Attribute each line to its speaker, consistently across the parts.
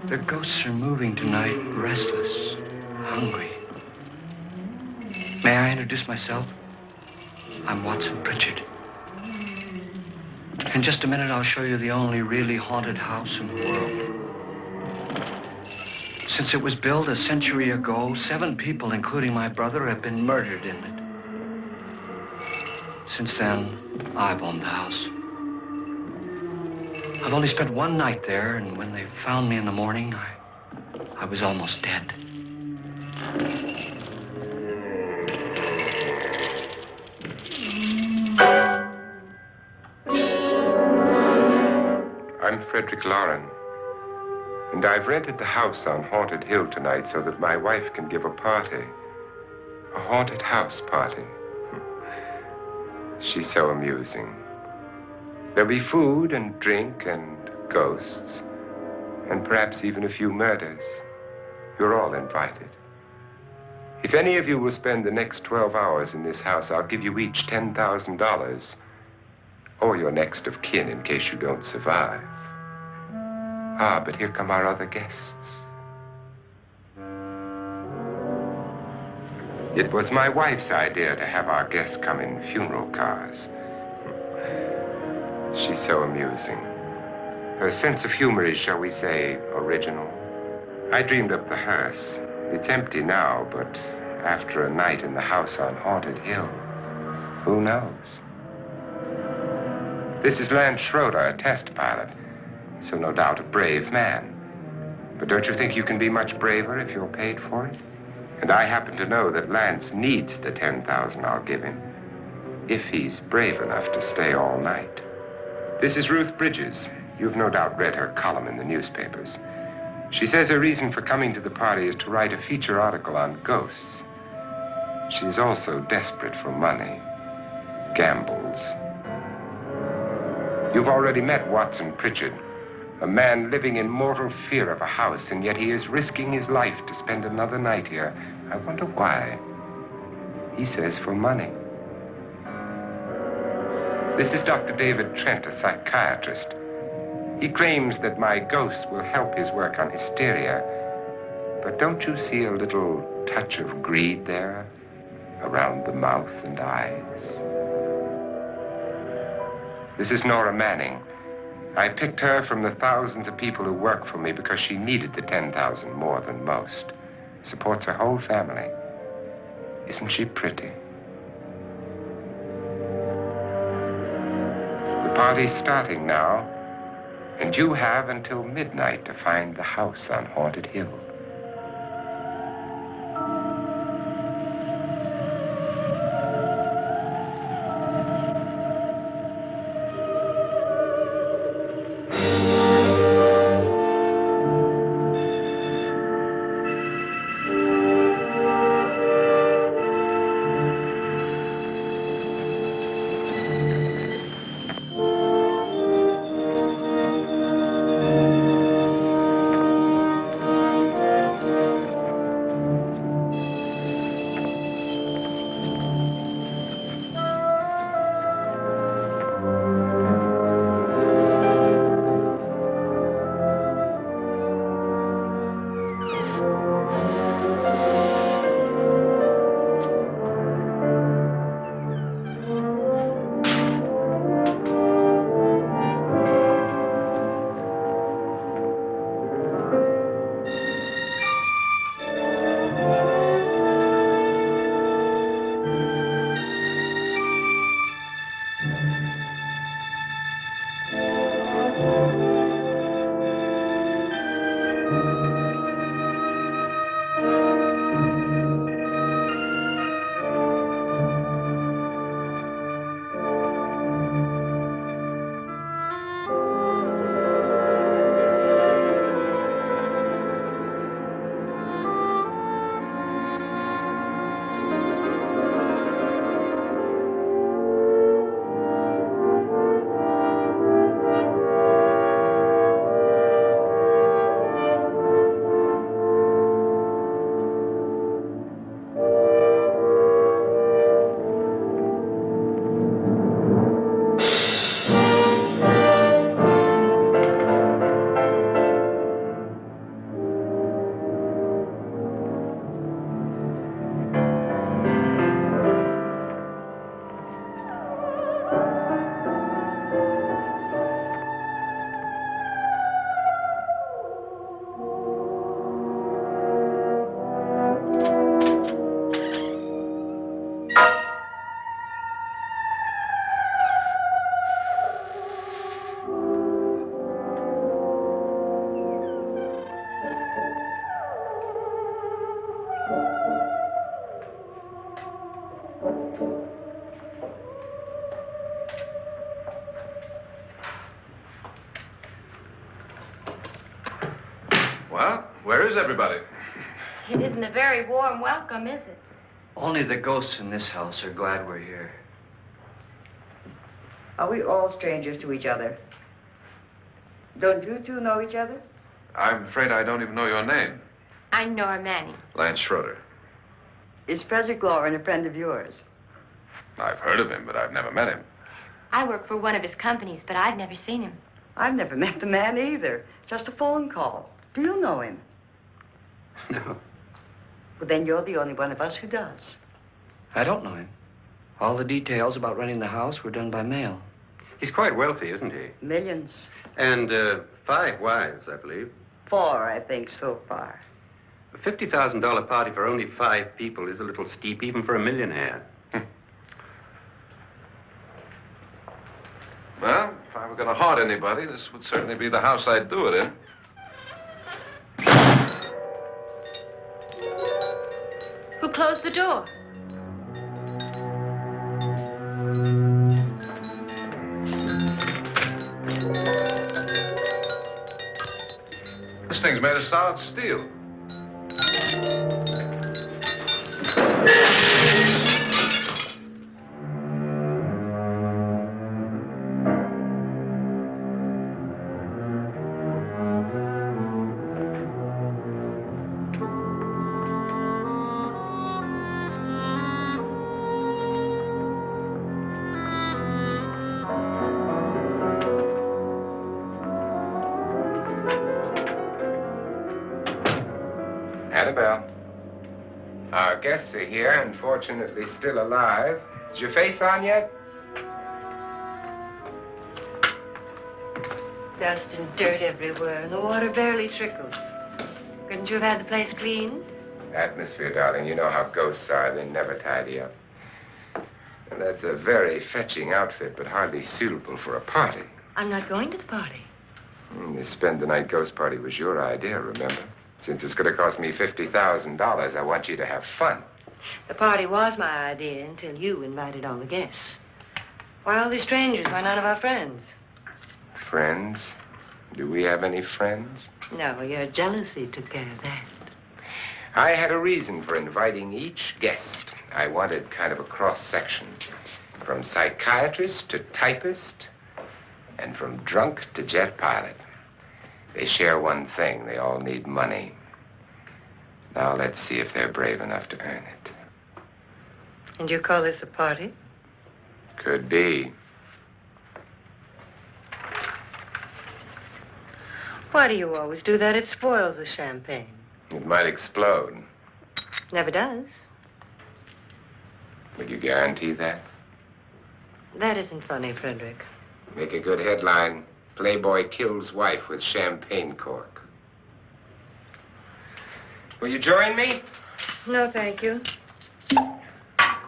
Speaker 1: The ghosts are moving tonight, restless, hungry. May I introduce myself? I'm Watson Pritchard. In just a minute, I'll show you the only really haunted house in the world. Since it was built a century ago, 7 people, including my brother, have been murdered in it. Since then, I've owned the house. I've only spent 1 night there, and when they found me in the morning, I was almost dead.
Speaker 2: I'm Frederick Loren, and I've rented the house on Haunted Hill tonight so that my wife can give a party. A haunted house party. She's so amusing. There'll be food and drink and ghosts, and perhaps even a few murders. You're all invited. If any of you will spend the next 12 hours in this house, I'll give you each $10,000, or your next of kin in case you don't survive. Ah, but here come our other guests. It was my wife's idea to have our guests come in funeral cars. She's so amusing. Her sense of humor is, shall we say, original. I dreamed up the hearse. It's empty now, but after a night in the house on Haunted Hill, who knows? This is Lance Schroeder, a test pilot, so no doubt a brave man. But don't you think you can be much braver if you're paid for it? And I happen to know that Lance needs the $10,000 I'll give him, if he's brave enough to stay all night. This is Ruth Bridges. You've no doubt read her column in the newspapers. She says her reason for coming to the party is to write a feature article on ghosts. She's also desperate for money. Gambles. You've already met Watson Pritchard, a man living in mortal fear of a house, and yet he is risking his life to spend another night here. I wonder why. He says for money. This is Dr. David Trent, a psychiatrist. He claims that my ghost will help his work on hysteria. But don't you see a little touch of greed there around the mouth and eyes? This is Nora Manning. I picked her from the thousands of people who work for me because she needed the $10,000 more than most. Supports her whole family. Isn't she pretty? The party's starting now, and you have until midnight to find the house on Haunted Hill.
Speaker 3: Well, where is everybody?
Speaker 4: It isn't a very warm welcome, is it?
Speaker 1: Only the ghosts in this house are glad we're here.
Speaker 5: Are we all strangers to each other? Don't you two know each other?
Speaker 3: I'm afraid I don't even know your name.
Speaker 4: I'm Nora Manning.
Speaker 3: Lance Schroeder.
Speaker 5: Is Frederick Loren a friend of yours?
Speaker 3: I've heard of him, but I've never met him.
Speaker 4: I work for one of his companies, but I've never seen him.
Speaker 5: I've never met the man either. Just a phone call. Do you know him?
Speaker 1: No,
Speaker 5: Well, then you're the only one of us who does.
Speaker 1: I don't know him. All the details about renting the house were done by mail.
Speaker 6: He's quite wealthy, isn't he?
Speaker 5: Millions.
Speaker 6: And 5 wives, I believe.
Speaker 5: 4, I think, so far.
Speaker 6: A $50,000 party for only 5 people is a little steep, even for a millionaire.
Speaker 3: Well, if I were going to haunt anybody, this would certainly be the house I'd do it in.
Speaker 4: Who closed the door?
Speaker 3: This thing's made of solid steel.
Speaker 2: Annabelle. Our guests are here, unfortunately still alive. Is your face on yet?
Speaker 5: Dust and dirt everywhere, and the water barely trickles. Couldn't you have had the place cleaned?
Speaker 2: Atmosphere, darling. You know how ghosts are. They never tidy up. And that's a very fetching outfit, but hardly suitable for a party.
Speaker 5: I'm not going to the party.
Speaker 2: The spend-the-night ghost party was your idea, remember? Since it's going to cost me $50,000, I want you to have fun.
Speaker 5: The party was my idea until you invited all the guests. Why all these strangers? Why none of our friends?
Speaker 2: Friends? Do we have any friends?
Speaker 5: No, your jealousy took care of that.
Speaker 2: I had a reason for inviting each guest. I wanted kind of a cross-section. From psychiatrist to typist, and from drunk to jet pilot. They share one thing. They all need money. Now let's see if they're brave enough to earn it.
Speaker 5: And you call this a party?
Speaker 2: Could be.
Speaker 5: Why do you always do that? It spoils the champagne.
Speaker 2: It might explode.
Speaker 5: Never does.
Speaker 2: Would you guarantee that?
Speaker 5: That isn't funny, Frederick.
Speaker 2: Make a good headline. Playboy kills wife with champagne cork. Will you join me?
Speaker 5: No, thank you.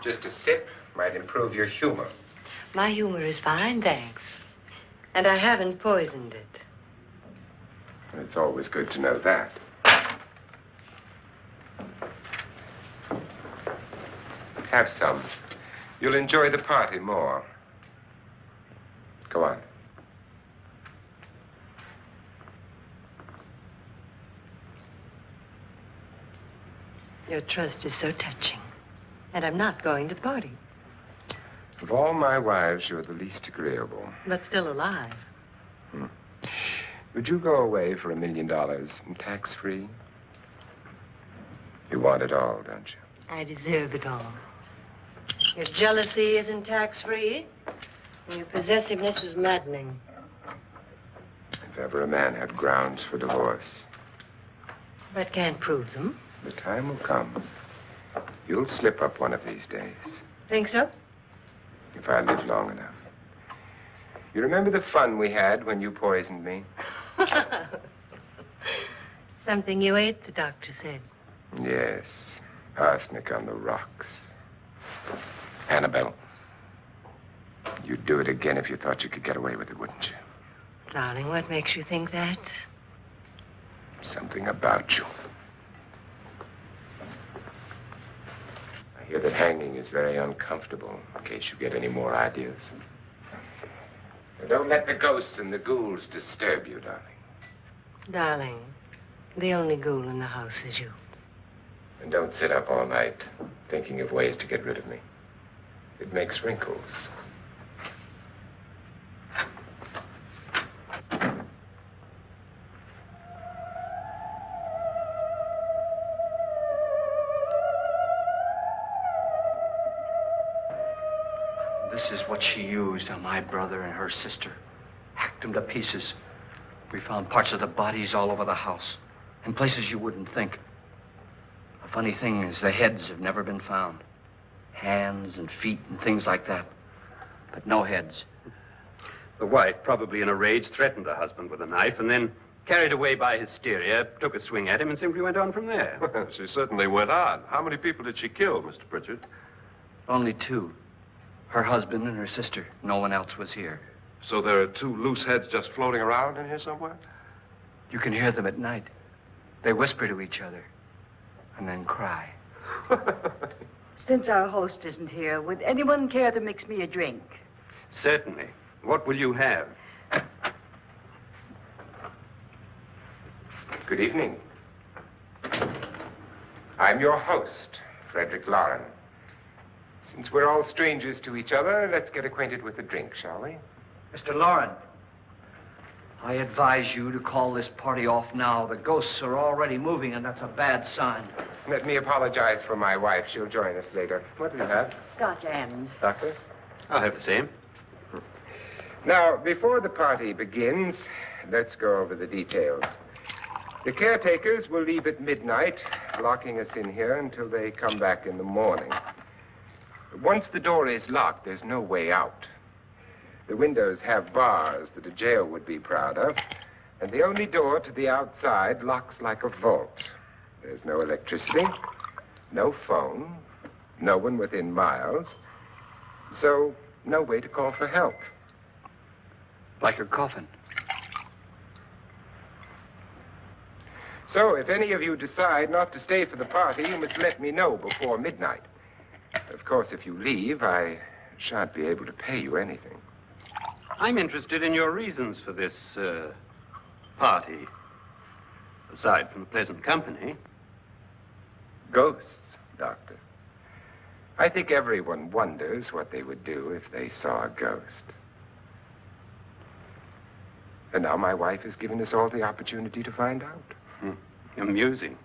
Speaker 2: Just a sip might improve your humor.
Speaker 5: My humor is fine, thanks. And I haven't poisoned it.
Speaker 2: It's always good to know that. Have some. You'll enjoy the party more. Go on.
Speaker 5: Your trust is so touching. And I'm not going to the party.
Speaker 2: Of all my wives, you're the least agreeable.
Speaker 5: But still alive.
Speaker 2: Would you go away for $1 million tax-free? You want it all, don't you?
Speaker 5: I deserve it all. Your jealousy isn't tax-free. And your possessiveness is maddening.
Speaker 2: If ever a man had grounds for divorce,
Speaker 5: But can't prove them.
Speaker 2: the time will come. You'll slip up one of these days,
Speaker 5: Think so?
Speaker 2: if I live long enough. You remember the fun we had when you poisoned me?
Speaker 5: Something you ate, the doctor said.
Speaker 2: Yes, arsenic on the rocks. Annabelle, you'd do it again if you thought you could get away with it, wouldn't you?
Speaker 5: Darling, what makes you think that?
Speaker 2: Something about you. I hear that hanging is very uncomfortable, in case you get any more ideas. Now, don't let the ghosts and the ghouls disturb you, darling.
Speaker 5: Darling, The only ghoul in the house is you.
Speaker 2: And don't sit up all night thinking of ways to get rid of me. It makes wrinkles.
Speaker 1: This is what she used on my brother and her sister. Hacked them to pieces. We found parts of the bodies all over the house. In places you wouldn't think. The funny thing is the heads have never been found. Hands and feet and things like that. But no heads.
Speaker 6: The wife, probably in a rage, threatened her husband with a knife and then, carried away by hysteria, took a swing at him and simply went on from there.
Speaker 3: Well, she certainly went on. How many people did she kill, Mr. Pritchard?
Speaker 1: Only two. Her husband and her sister. No one else was here.
Speaker 3: So there are two loose heads just floating around in here somewhere?
Speaker 1: You can hear them at night. They whisper to each other and then cry.
Speaker 7: Since our host isn't here, would anyone care to mix me a drink?
Speaker 6: Certainly. What will you have?
Speaker 2: Good evening. I'm your host, Frederick Loren. Since we're all strangers to each other, let's get acquainted with a drink, shall we?
Speaker 1: Mr. Loren, I advise you to call this party off now. The ghosts are already moving, and that's a bad sign.
Speaker 2: Let me apologize for my wife. She'll join us later. What do you have?
Speaker 7: Scotch and.
Speaker 2: Doctor?
Speaker 6: I'll have the same.
Speaker 2: Now, before the party begins, let's go over the details. The caretakers will leave at midnight, locking us in here until they come back in the morning. Once the door is locked, there's no way out. The windows have bars that a jail would be proud of, and the only door to the outside locks like a vault. There's no electricity, no phone, no one within miles, so no way to call for help.
Speaker 1: Like a coffin.
Speaker 2: So if any of you decide not to stay for the party, you must let me know before midnight. Of course, if you leave, I shan't be able to pay you anything.
Speaker 6: I'm interested in your reasons for this, party. Aside from the pleasant company.
Speaker 2: Ghosts, Doctor. I think everyone wonders what they would do if they saw a ghost. And now my wife has given us all the opportunity to find out.
Speaker 6: Amusing.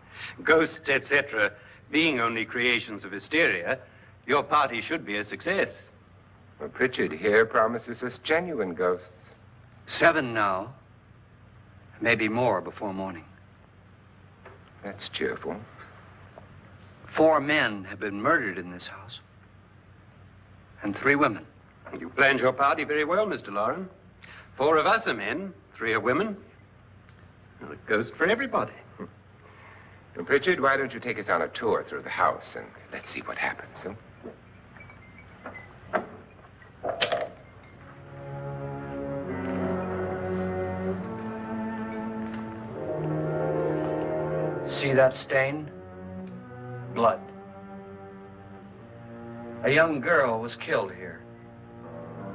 Speaker 6: Ghosts, etc., being only creations of hysteria, your party should be a success.
Speaker 2: Well, Pritchard here promises us genuine ghosts.
Speaker 1: 7 now. Maybe more before morning.
Speaker 2: That's cheerful.
Speaker 1: 4 men have been murdered in this house. And 3 women.
Speaker 6: You planned your party very well, Mr. Loren. 4 of us are men, 3 are women. Well, a ghost for everybody.
Speaker 2: Well, Pritchard, why don't you take us on a tour through the house and let's see what happens, huh?
Speaker 1: See that stain? Blood. A young girl was killed here.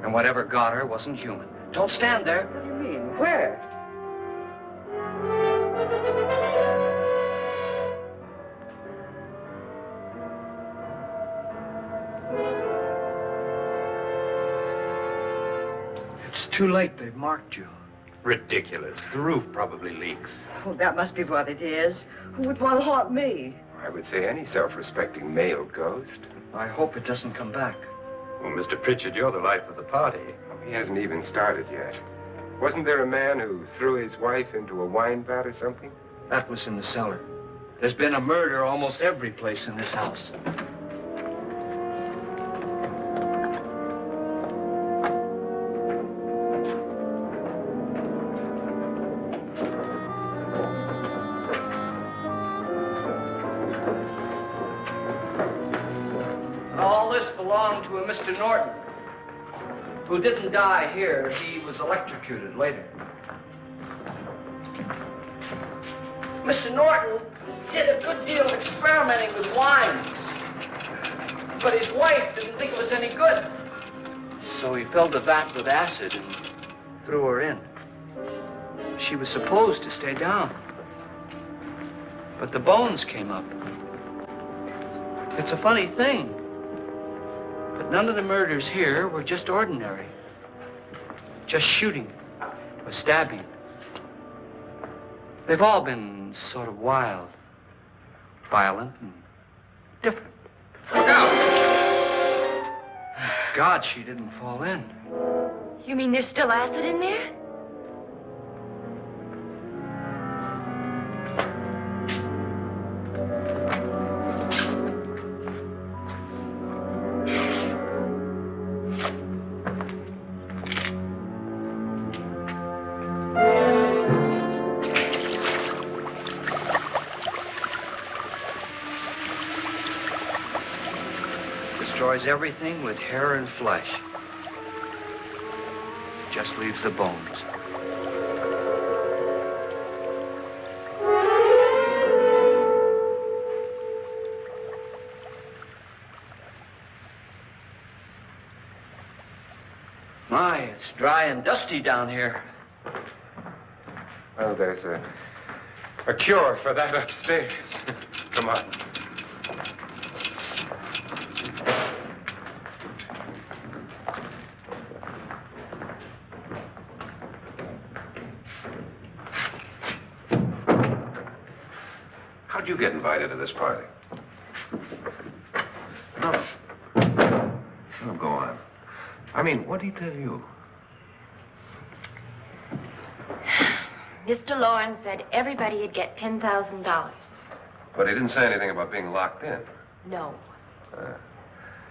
Speaker 1: And whatever got her wasn't human. Don't stand there.
Speaker 7: What do you mean? Where?
Speaker 1: It's too late. They've marked you.
Speaker 6: Ridiculous. The roof probably leaks.
Speaker 7: Oh, that must be what it is. Who would want to haunt me?
Speaker 2: I would say any self-respecting male ghost.
Speaker 1: I hope it doesn't come back.
Speaker 6: Well, Mr. Pritchard, you're the life of the party.
Speaker 2: He hasn't even started yet. Wasn't there a man who threw his wife into a wine vat or something?
Speaker 1: That was in the cellar. There's been a murder almost every place in this house. All this belonged to a Mr. Norton, who didn't die here. He was electrocuted later. Mr. Norton did a good deal of experimenting with wines, but his wife didn't think it was any good. So he filled the vat with acid and threw her in. She was supposed to stay down. But the bones came up. It's a funny thing. But none of the murders here were just ordinary. Just shooting or stabbing. They've all been sort of wild, violent, and different.
Speaker 3: Look out!
Speaker 1: God, she didn't fall in.
Speaker 4: You mean there's still acid in there?
Speaker 1: Destroys everything with hair and flesh. Just leaves the bones. My, it's dry and dusty down here.
Speaker 2: Well, there's a cure for that upstairs. Come on.
Speaker 3: How'd you get invited to this party? No. Oh, go on. I mean, what'd he tell you?
Speaker 4: Mr. Lawrence said everybody'd get $10,000.
Speaker 3: But he didn't say anything about being locked in.
Speaker 4: No.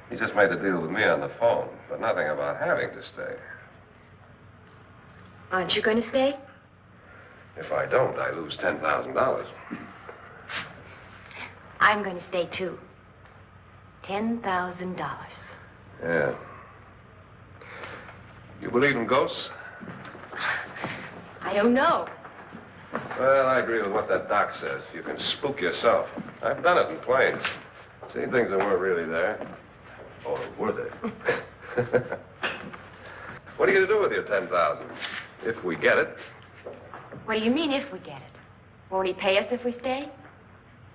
Speaker 3: He just made the deal with me on the phone, but nothing about having to stay.
Speaker 4: Aren't you going to stay?
Speaker 3: If I don't, I lose $10,000.
Speaker 4: I'm going to stay, too. $10,000.
Speaker 3: Yeah. You believe in ghosts?
Speaker 4: I don't know.
Speaker 3: Well, I agree with what that doc says. You can spook yourself. I've done it in planes. Seen things that weren't really there. Or were they? What are you going to do with your $10,000? If we get it.
Speaker 4: What do you mean, if we get it? Won't he pay us if we stay?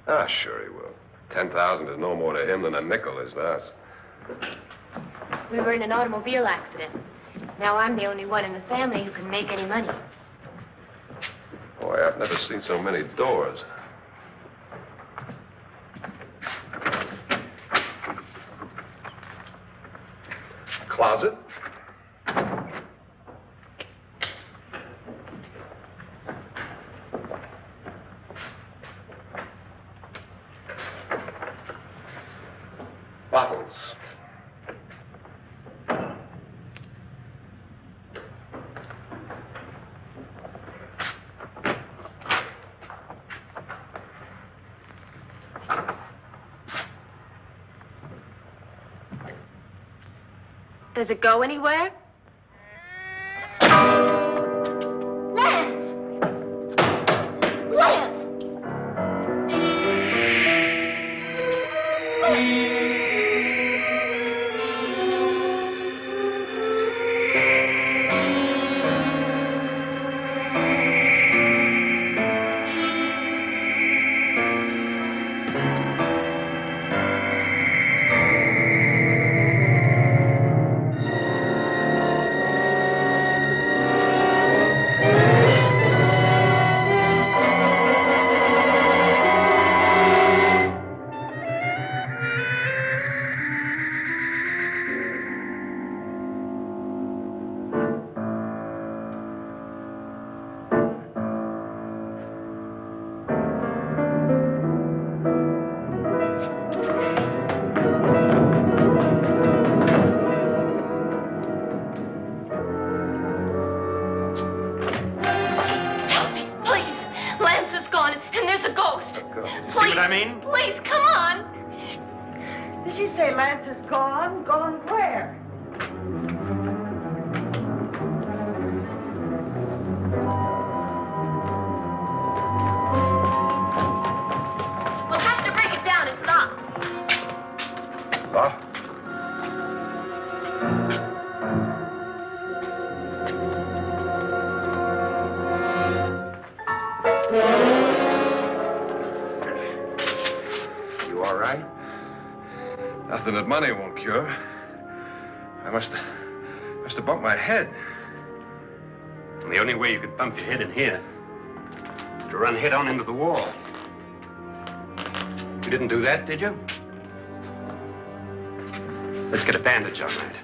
Speaker 3: Ah, sure he will. 10,000 is no more to him than a nickel is to us.
Speaker 4: We were in an automobile accident. Now I'm the only one in the family who can make any money.
Speaker 3: Boy, I've never seen so many doors. Closet? Bottles.
Speaker 4: Does it go anywhere? Lance! Lance!
Speaker 7: Please, come on. Did she say Lance is gone? Gone where?
Speaker 4: We'll have to break it down. It's locked.
Speaker 3: Locked?
Speaker 2: right?
Speaker 3: Nothing that money won't cure. I must have bumped my head.
Speaker 6: And the only way you could bump your head in here is to run head on into the wall. You didn't do that, did you? Let's get a bandage on that.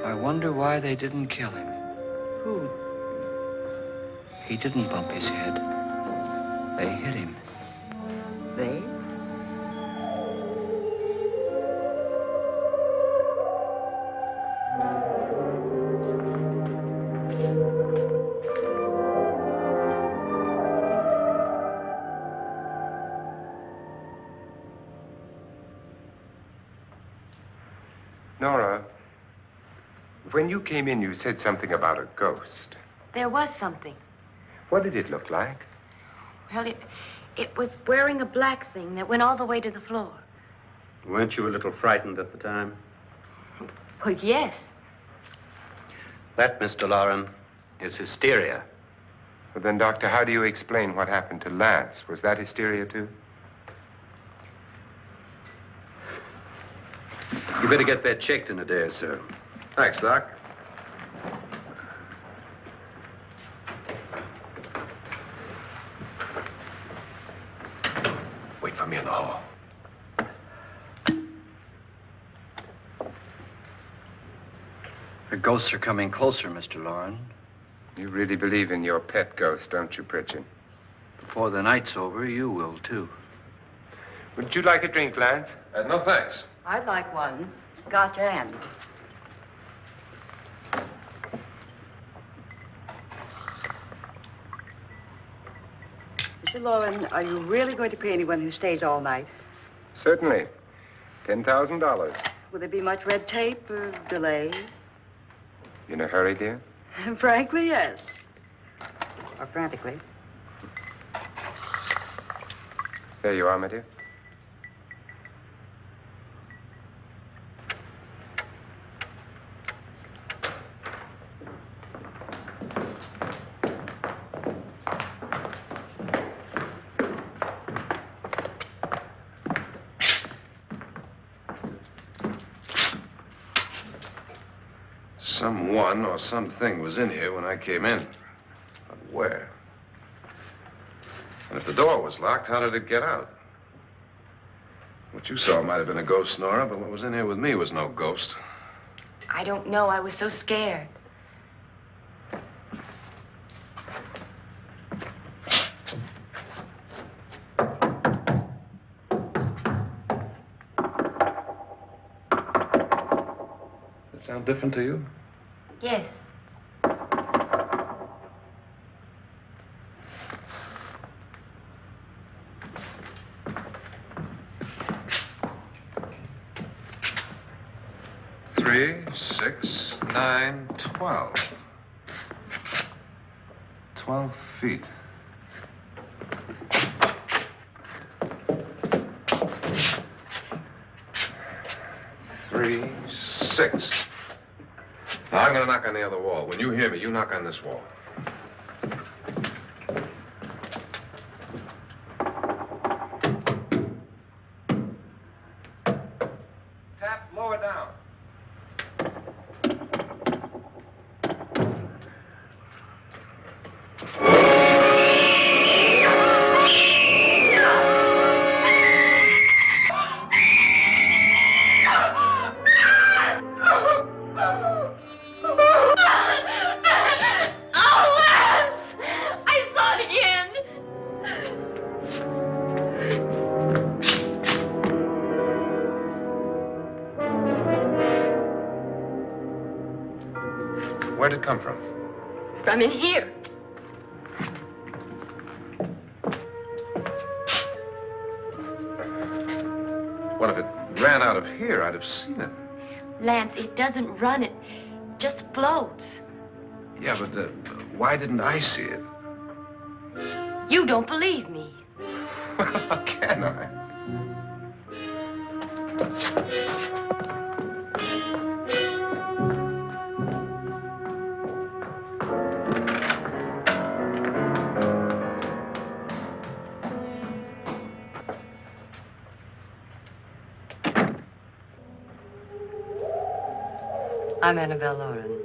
Speaker 1: I wonder why they didn't kill him.
Speaker 5: Who?
Speaker 1: He didn't bump his head. They hit him.
Speaker 5: They?
Speaker 2: Nora, when you came in, you said something about a ghost.
Speaker 4: There was something.
Speaker 2: What did it look like?
Speaker 4: Well, it was wearing a black thing that went all the way to the floor.
Speaker 6: Weren't you a little frightened at the time?
Speaker 4: Well, yes.
Speaker 6: That, Mr. Loren, is hysteria.
Speaker 2: Well, then, Doctor, how do you explain what happened to Lance? Was that hysteria, too?
Speaker 6: You better get that checked in a day or so.
Speaker 3: Thanks, Doc. Wait for me in the hall.
Speaker 1: The ghosts are coming closer, Mr. Loren.
Speaker 2: You really believe in your pet ghost, don't you, Pritchard?
Speaker 1: Before the night's over, you will, too.
Speaker 2: Would you like a drink, Lance?
Speaker 3: No, thanks.
Speaker 5: I'd like one. Scotch and.
Speaker 8: Mr. Loren, are you really going to pay anyone who stays all night?
Speaker 2: Certainly. $10,000.
Speaker 8: Will there be much red tape or delay?
Speaker 2: You in a hurry, dear?
Speaker 8: Frankly, yes. Or frantically.
Speaker 2: There you are, my dear.
Speaker 3: Someone or something was in here when I came in. But where? And if the door was locked, how did it get out? What you saw might have been a ghost, Nora, but what was in here with me was no ghost.
Speaker 4: I don't know. I was so scared.
Speaker 3: Does it sound different to you?
Speaker 4: Yes.
Speaker 3: Three, 6, 9, 12. 12 feet. Three, 6. Now, I'm going to knock on the other wall. When you hear me, you knock on this wall. Tap lower down. Where'd it come from?
Speaker 4: From in here.
Speaker 3: What if it ran out of here? I'd have seen it.
Speaker 4: Lance, it doesn't run. It just floats.
Speaker 3: Yeah, but why didn't I see it?
Speaker 4: You don't believe me.
Speaker 3: Well, how can I?
Speaker 5: I'm Annabelle Lauren.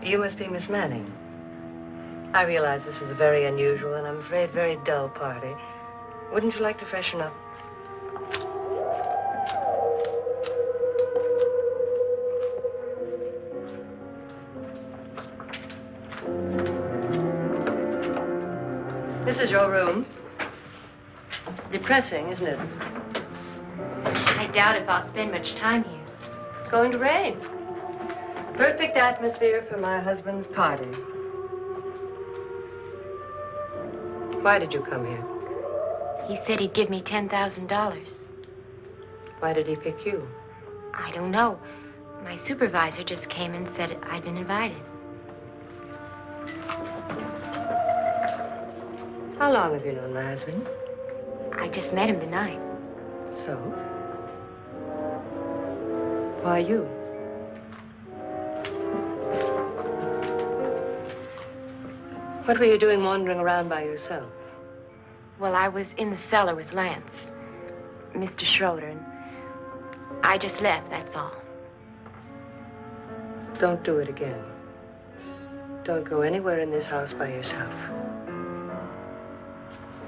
Speaker 5: You must be Miss Manning. I realize this is a very unusual and I'm afraid very dull party. Wouldn't you like to freshen up? This is your room. Depressing, isn't it?
Speaker 4: I doubt if I'll spend much time here.
Speaker 5: It's going to rain. Perfect atmosphere for my husband's party. Why did you come here?
Speaker 4: He said he'd give me $10,000.
Speaker 5: Why did he pick you?
Speaker 4: I don't know. My supervisor just came and said I'd been invited.
Speaker 5: How long have you known my husband?
Speaker 4: I just met him tonight.
Speaker 5: So? Why you? What were you doing wandering around by yourself?
Speaker 4: Well, I was in the cellar with Lance, Mr. Schroeder, and I just left, that's all.
Speaker 5: Don't do it again. Don't go anywhere in this house by yourself.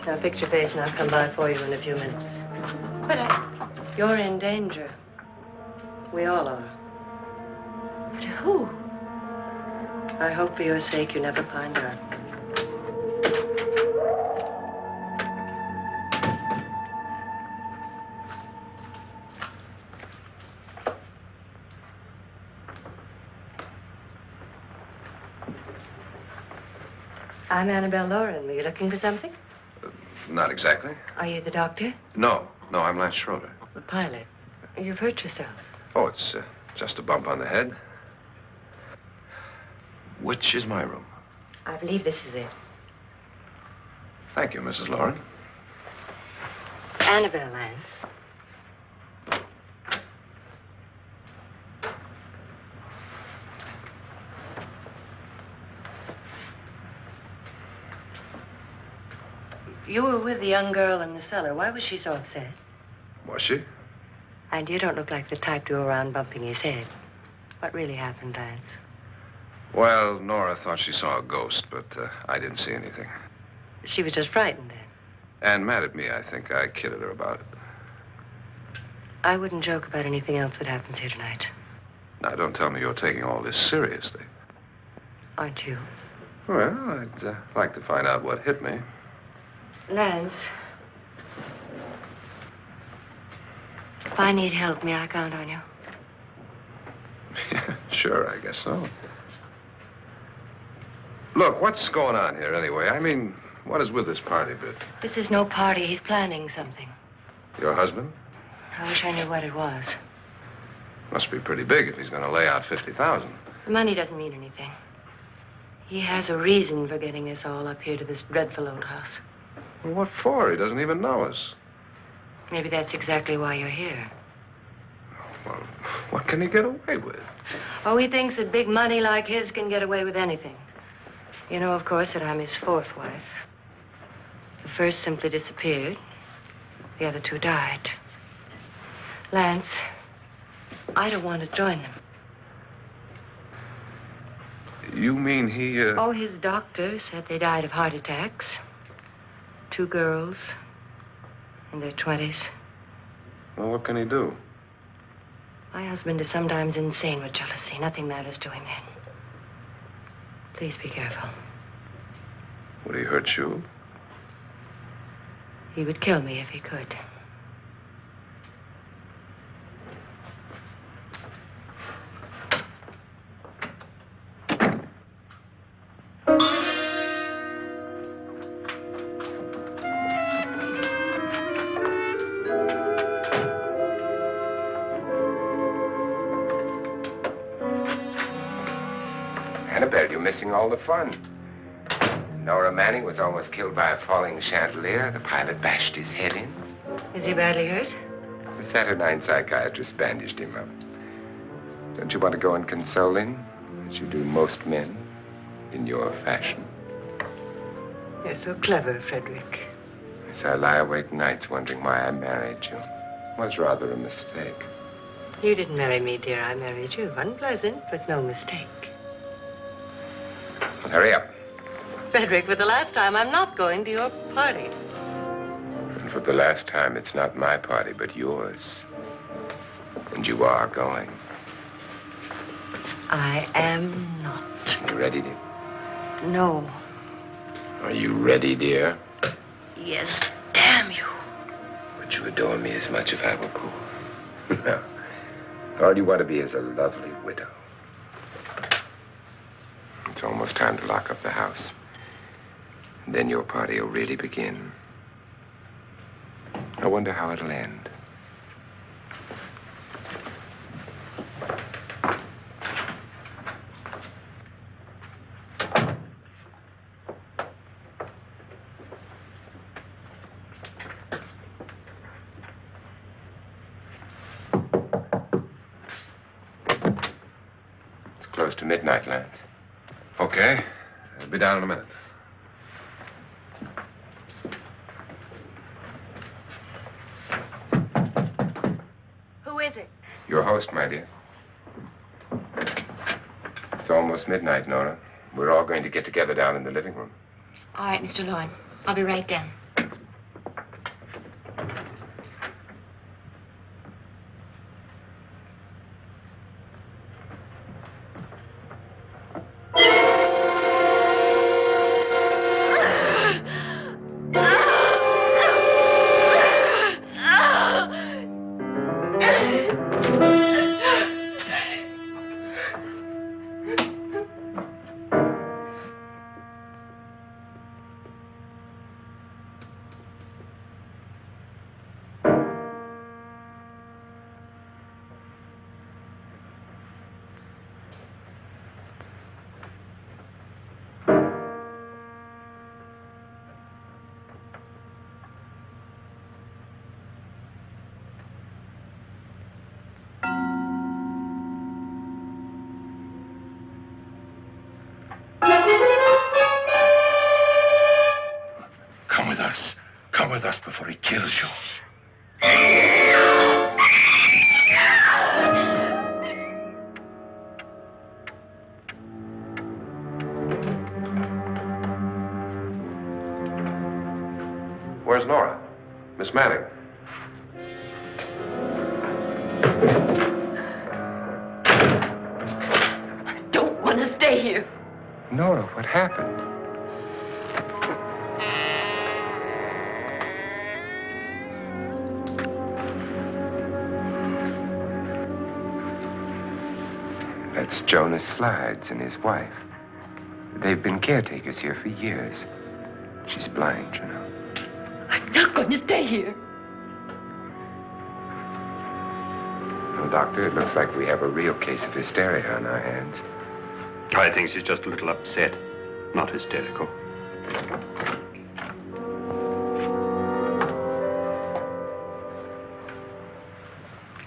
Speaker 5: Now fix your face and I'll come by for you in a few minutes.
Speaker 4: But
Speaker 5: You're in danger. We all are.
Speaker 4: But who?
Speaker 5: I hope for your sake you never find out. I'm Annabelle Lauren. Were you looking for something?
Speaker 3: Not exactly.
Speaker 5: Are you the doctor?
Speaker 3: No, I'm Lance Schroeder.
Speaker 5: The pilot. You've hurt yourself.
Speaker 3: Oh, it's just a bump on the head. Which is my room?
Speaker 5: I believe this is it.
Speaker 3: Thank you, Mrs. Lauren.
Speaker 5: Annabelle Lance. You were with the young girl in the cellar. Why was she so upset?
Speaker 3: Was she?
Speaker 5: And you don't look like the type to go around bumping his head. What really happened, Lance?
Speaker 3: Well, Nora thought she saw a ghost, but I didn't see anything.
Speaker 5: She was just frightened then.
Speaker 3: And mad at me, I think. I kidded her about it.
Speaker 5: I wouldn't joke about anything else that happens here tonight.
Speaker 3: Now, don't tell me you're taking all this seriously.
Speaker 5: Aren't you?
Speaker 3: Well, I'd like to find out what hit me.
Speaker 5: Lance. If I need help, may I count on you?
Speaker 3: Sure, I guess so. Look, what's going on here anyway? I mean, what is with this party bit?
Speaker 5: This is no party. He's planning something.
Speaker 3: Your husband?
Speaker 5: I wish I knew what it was.
Speaker 3: Must be pretty big if he's going to lay out 50,000.
Speaker 5: The money doesn't mean anything. He has a reason for getting us all up here to this dreadful old house.
Speaker 3: Well, what for? He doesn't even know us.
Speaker 5: Maybe that's exactly why you're here.
Speaker 3: Well, what can he get away with?
Speaker 5: Oh, he thinks that big money like his can get away with anything. You know, of course, that I'm his fourth wife. The first simply disappeared. The other two died. Lance, I don't want to join them.
Speaker 3: You mean he,
Speaker 5: Oh, his doctor said they died of heart attacks. 2 girls in their 20s.
Speaker 3: Well, what can he do?
Speaker 5: My husband is sometimes insane with jealousy. Nothing matters to him then. Please be careful.
Speaker 3: Would he hurt you?
Speaker 5: He would kill me if he could.
Speaker 2: Annabelle, you're missing all the fun. Nora Manning was almost killed by a falling chandelier. The pilot bashed his head in.
Speaker 5: Is he badly hurt?
Speaker 2: The Saturnine psychiatrist bandaged him up. Don't you want to go and console him, as you do most men, in your fashion?
Speaker 5: You're so clever, Frederick.
Speaker 2: So I lie awake nights wondering why I married you. was rather a mistake.
Speaker 5: You didn't marry me, dear. I married you. Unpleasant, but no mistake.
Speaker 2: Well, hurry up.
Speaker 5: Frederick, for the last time, I'm not going to your party.
Speaker 2: And for the last time, it's not my party, but yours. And you are going.
Speaker 5: I am not.
Speaker 2: You ready, dear?
Speaker 5: No.
Speaker 2: Are you ready, dear?
Speaker 5: Yes, damn you.
Speaker 2: Would you adore me as much if I were poor? No. All you want to be is a lovely widow. It's almost time to lock up the house. And then your party will really begin. I wonder how it'll end. It's close to midnight, Lance.
Speaker 3: Okay. I'll be down in a minute.
Speaker 4: Who is it?
Speaker 2: Your host, my dear. It's almost midnight, Nora. We're all going to get together down in the living room.
Speaker 4: All right, Mr. Lloyd. I'll be right down.
Speaker 9: Come with us. Come with us before he kills you.
Speaker 3: Where's Nora? Miss Manning.
Speaker 4: I don't want to stay here.
Speaker 2: Nora, what happened? That's Jonas Slides and his wife. They've been caretakers here for years. She's blind, you know.
Speaker 4: I'm not going to stay here.
Speaker 2: Well, Doctor, it looks like we have a real case of hysteria on our hands.
Speaker 6: I think she's just a little upset, not hysterical.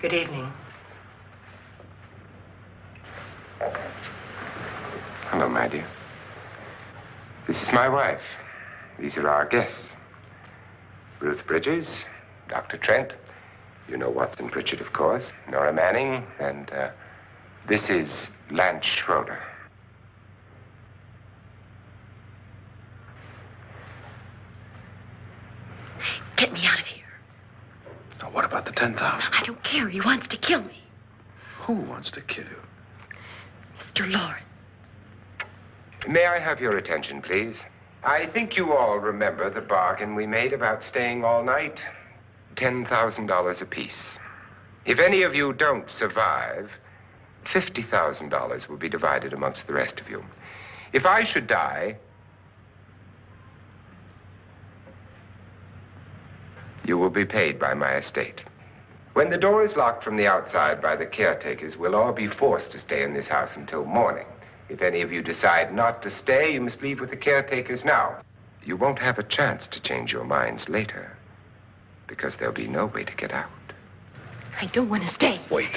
Speaker 5: Good evening.
Speaker 2: Hello, my dear. This is my wife. These are our guests. Ruth Bridges, Dr. Trent. You know Watson Pritchard, of course. Nora Manning, and this is Lance Schroeder.
Speaker 4: Get me out of here.
Speaker 9: Now, what about the 10,000?
Speaker 4: I don't care. He wants to kill me.
Speaker 9: Who wants to kill you?
Speaker 4: Mr. Lawrence.
Speaker 2: May I have your attention, please? I think you all remember the bargain we made about staying all night. $10,000 apiece. If any of you don't survive, $50,000 will be divided amongst the rest of you. If I should die, you will be paid by my estate. When the door is locked from the outside by the caretakers, we'll all be forced to stay in this house until morning. If any of you decide not to stay, you must leave with the caretakers now. You won't have a chance to change your minds later, because there'll be no way to get out.
Speaker 4: I don't want to stay.
Speaker 9: Wait.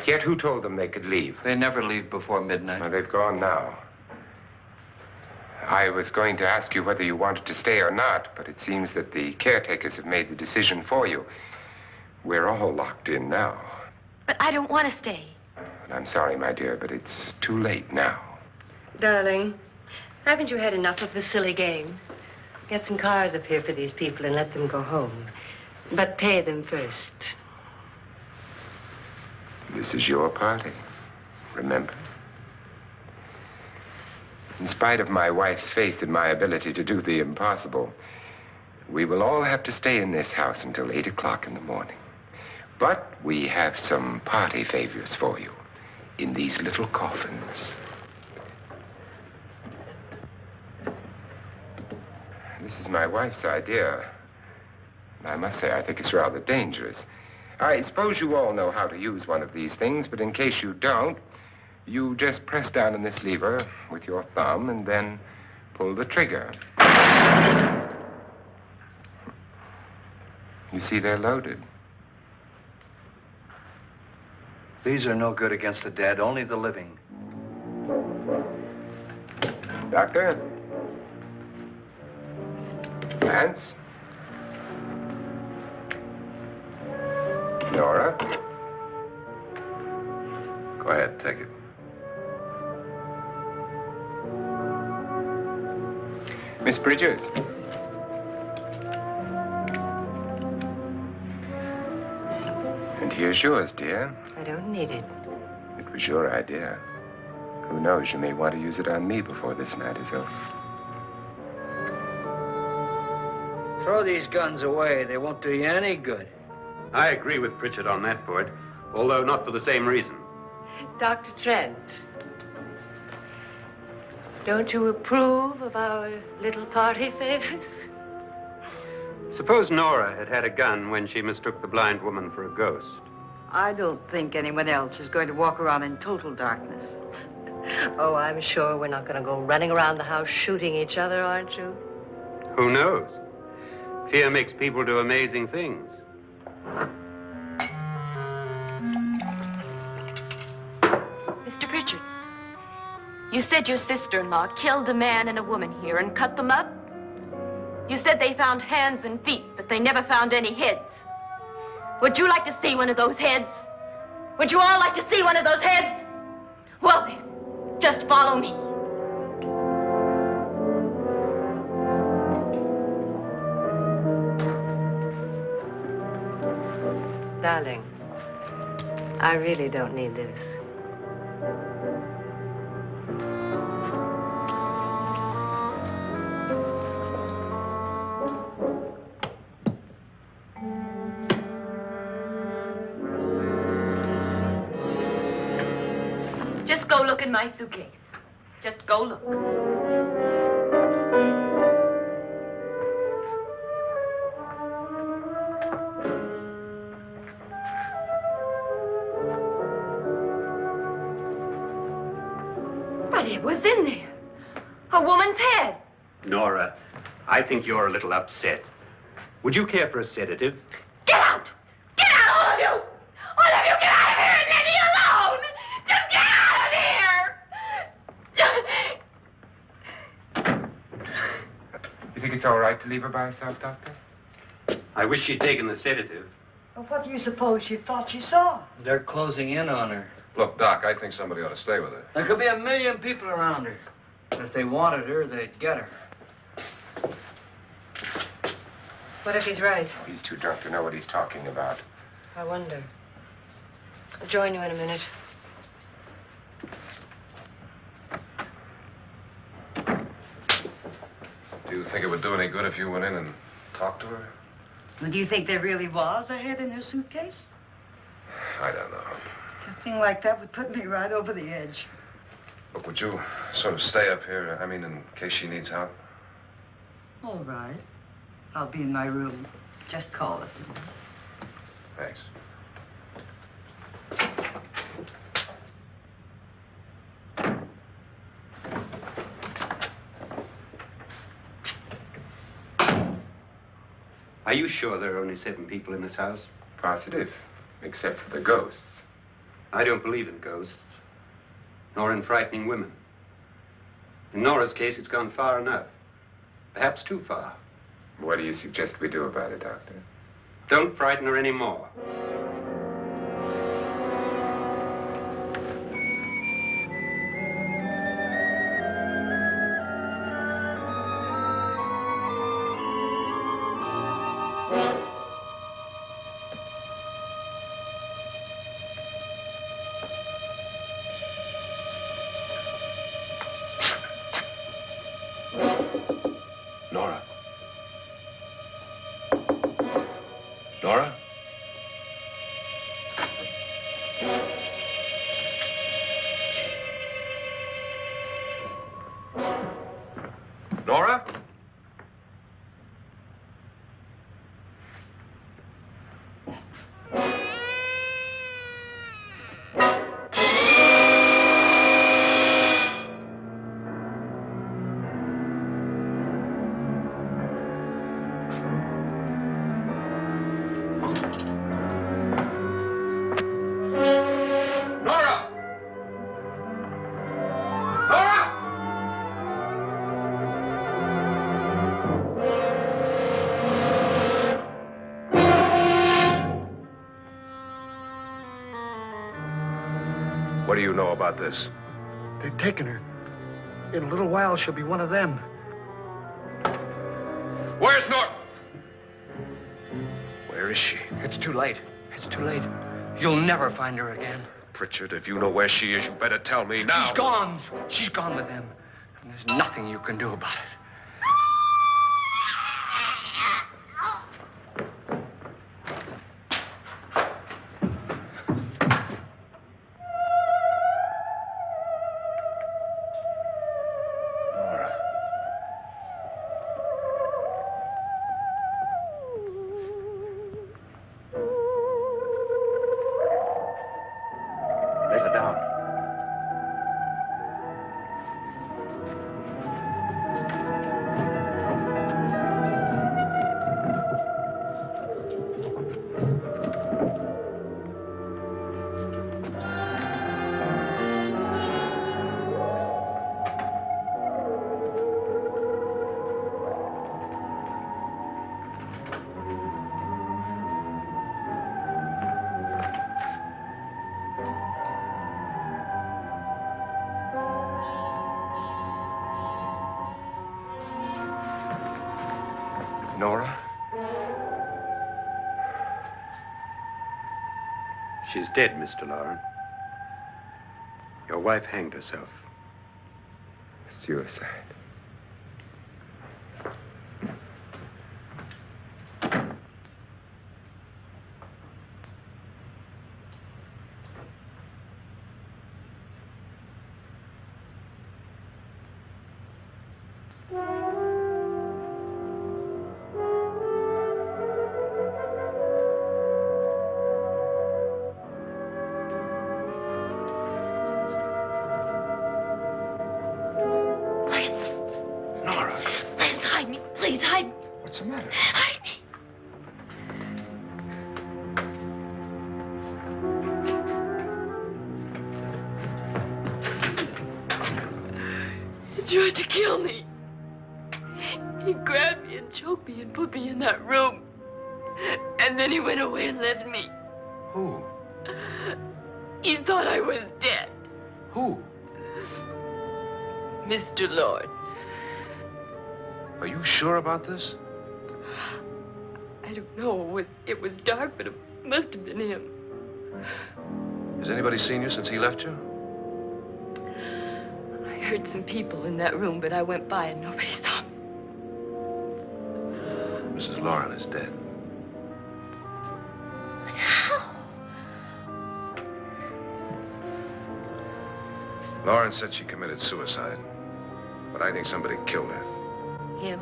Speaker 2: Yet who told them they could leave?
Speaker 1: They never leave before midnight.
Speaker 2: Well, they've gone now. I was going to ask you whether you wanted to stay or not, but it seems that the caretakers have made the decision for you. We're all locked in now.
Speaker 4: But I don't want to stay.
Speaker 2: And I'm sorry, my dear, but it's too late now.
Speaker 5: Darling, haven't you had enough of the silly game? Get some cars up here for these people and let them go home. But pay them first.
Speaker 2: This is your party, remember? In spite of my wife's faith in my ability to do the impossible, we will all have to stay in this house until 8 o'clock in the morning. But we have some party favors for you in these little coffins. This is my wife's idea. And I must say, I think it's rather dangerous. I suppose you all know how to use one of these things, but in case you don't, you just press down on this lever with your thumb and then pull the trigger. You see, they're loaded.
Speaker 1: These are no good against the dead, only the living.
Speaker 2: Doctor? Lance? Nora?
Speaker 3: Go ahead, take it.
Speaker 2: Miss Bridges? And here's yours, dear.
Speaker 5: I don't need it.
Speaker 2: It was your idea. Who knows, you may want to use it on me before this night is over.
Speaker 1: Throw these guns away. They won't do you any good.
Speaker 6: I agree with Pritchard on that point, although not for the same reason.
Speaker 5: Dr. Trent, don't you approve of our little party favors?
Speaker 6: Suppose Nora had had a gun when she mistook the blind woman for a ghost.
Speaker 8: I don't think anyone else is going to walk around in total darkness.
Speaker 5: Oh, I'm sure we're not going to go running around the house shooting each other, aren't you?
Speaker 6: Who knows? Fear makes people do amazing things.
Speaker 4: Mr. Pritchard, you said your sister-in-law killed a man and a woman here and cut them up? You said they found hands and feet, but they never found any heads. Would you like to see one of those heads? Would you all like to see one of those heads? Well, then, just follow me.
Speaker 5: Darling, I really don't need this.
Speaker 4: Just go look in my suitcase. Just go look. But it was in there. A woman's head.
Speaker 6: Nora, I think you're a little upset. Would you care for a sedative?
Speaker 4: Get out! Get out, all of you! All of you, get out of here and leave me alone! Just get out of here!
Speaker 2: You think it's all right to leave her by herself, Doctor?
Speaker 6: I wish she'd taken the sedative.
Speaker 8: Well, what do you suppose she thought she saw?
Speaker 1: They're closing in on her.
Speaker 3: Look, Doc, I think somebody ought to stay with her.
Speaker 1: There could be 1 million people around her. But if they wanted her, they'd get her.
Speaker 5: What if he's right?
Speaker 2: He's too drunk to know what he's talking about.
Speaker 5: I wonder. I'll join you in a minute.
Speaker 3: Do you think it would do any good if you went in and talked to her?
Speaker 8: Well, do you think there really was a head in her suitcase?
Speaker 3: I don't know.
Speaker 8: A thing like that would put me right over the edge.
Speaker 3: Look, would you sort of stay up here, I mean, in case she needs help?
Speaker 8: All right. I'll be in my room. Just call it.
Speaker 3: Thanks.
Speaker 6: Are you sure there are only 7 people in this house?
Speaker 2: Positive, except for the ghosts.
Speaker 6: I don't believe in ghosts, nor in frightening women. In Nora's case, it's gone far enough. Perhaps too far.
Speaker 2: What do you suggest we do about it, Doctor?
Speaker 6: Don't frighten her anymore.
Speaker 9: Nora? Nora? Nora?
Speaker 3: What do you know about this?
Speaker 1: They've taken her. In a little while, she'll be one of them.
Speaker 3: Where's Nora?
Speaker 1: Where is she? It's too late. It's too late. You'll never find her again.
Speaker 3: Pritchard, if you know where she is, you better tell me now.
Speaker 1: She's gone. She's gone with them. And there's nothing you can do about it.
Speaker 6: Let her down.
Speaker 3: Nora?
Speaker 6: She's dead, Mr. Loren. Your wife hanged herself.
Speaker 2: Suicide.
Speaker 4: Please, hide me.
Speaker 2: What's the matter?
Speaker 4: Hide me. He tried to kill me. He grabbed me and choked me and put me in that room. And then he went away and left me.
Speaker 3: Who?
Speaker 4: He thought I was dead.
Speaker 3: Who?
Speaker 4: Mr. Lord.
Speaker 3: Are you sure about this?
Speaker 4: I don't know. It was dark, but it must have been him.
Speaker 3: Has anybody seen you since he left you?
Speaker 4: I heard some people in that room, but I went by and nobody saw me.
Speaker 3: Mrs. Loren is dead.
Speaker 4: But how?
Speaker 3: Loren said she committed suicide, but I think somebody killed her.
Speaker 4: Him?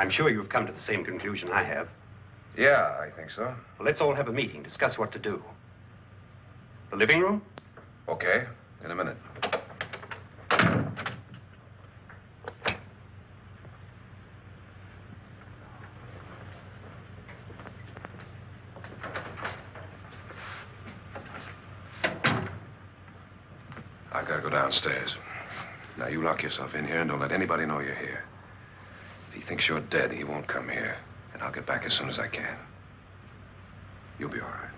Speaker 6: I'm sure you've come to the same conclusion I have.
Speaker 3: Yeah, I think so.
Speaker 6: Well, let's all have a meeting, discuss what to do. The living room?
Speaker 3: Okay, in a minute. I've got to go downstairs. Now, you lock yourself in here and don't let anybody know you're here. If he thinks you're dead, he won't come here. And I'll get back as soon as I can. You'll be all right.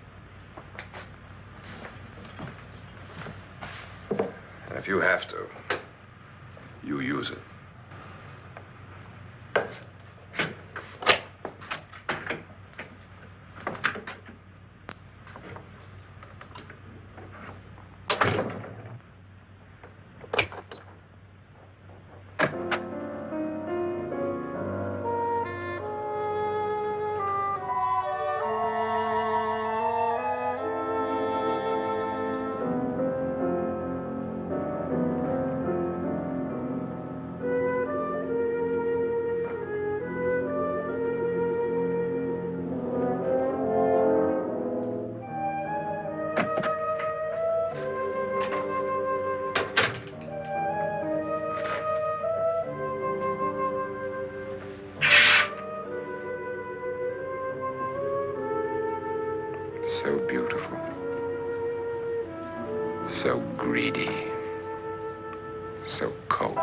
Speaker 3: And if you have to, you use it. So beautiful. So greedy. So cold.